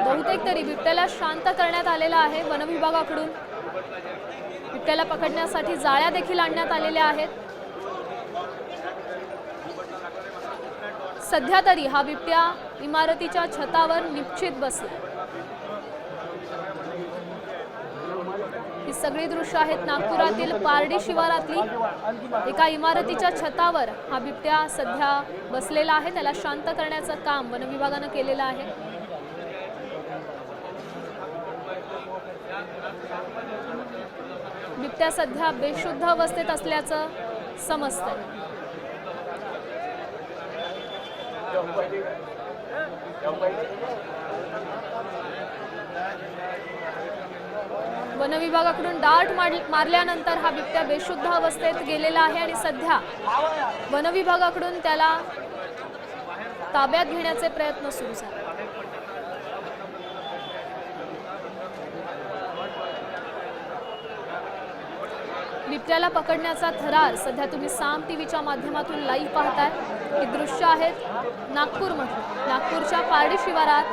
बहुतेक तरी बिबट्याला शांत करण्यात आलेला आहे वनविभागाकडून। बिबट्याला पकडण्यासाठी जाळ्या देखील आणण्यात आलेल्या आहेत। सध्या तरी हा बिबट्या इमारतीच्या छतावर निश्चित बसला। ही सगळी दृश्य आहेत नागपुरातील पारडी शिवारातली। एका इमारतीच्या छतावर हा बिबट्या सध्या बसलेला आहे। त्याला शांत करण्याचं काम वनविभागानं केलेलं आहे। बिबट्या सध्या बेशुद्ध अवस्थेत असल्याचं समजतंय। वनविभागाकडून डार्ट मारल्यानंतर हा बिबट्या बेशुद्ध अवस्थेत गेलेला आहे आणि सध्या वनविभागाकडून त्याला ताब्यात घेण्याचे प्रयत्न सुरू आहेत। बिबट्याला पकडण्याचा थरार सध्या तुम्ही साम टीव्हीच्या माध्यमातून लाईव्ह पाहताय। ही दृश्य आहेत नागपूरमध्ये। नागपूरच्या पारडी शिवारात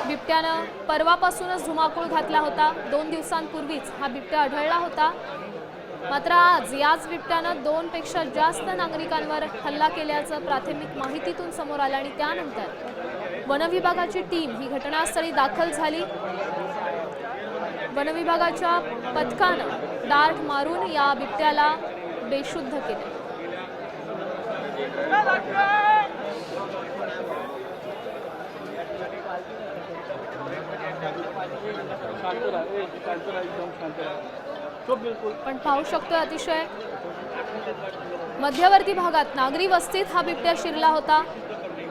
बिबट्यानं परवापासूनच धुमाकूळ घातला होता। 2 दिवसांपूर्वीच हा बिबट्या आढळला होता। मात्र आज याच बिबट्यानं 2 पेक्षा जास्त नागरिकांवर हल्ला केल्याचं प्राथमिक माहितीतून समोर आलं आणि त्यानंतर वनविभागाची टीम ही घटनास्थळी दाखल झाली। वनविभागाच्या पथकानं डार्ट मारून या बिबट्याला बेशुद्ध केले। पण पाहू शकतो अतिशय मध्यवर्ती भागात नागरी वस्तीत हा बिबट्या शिरला होता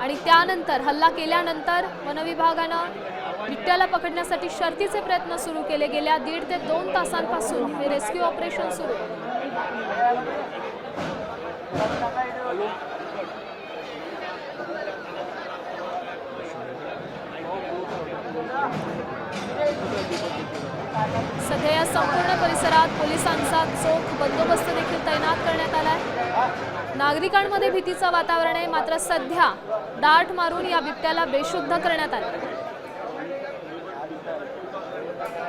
आणि त्यानंतर हल्ला केल्यानंतर वनविभागानं बिबट्याला पकडण्यासाठी शर्थीचे प्रयत्न सुरू केले। गेल्या 1.5 ते 2 तासांपासून हे रेस्क्यू ऑपरेशन सुरू। सध्या या संपूर्ण परिसरात पोलिसांचा चोख बंदोबस्त देखील तैनात करण्यात आलाय। नागरिकांमध्ये भीतीचं वातावरण आहे। मात्र सध्या डार्ट मारून या बिबट्याला बेशुद्ध करण्यात आले।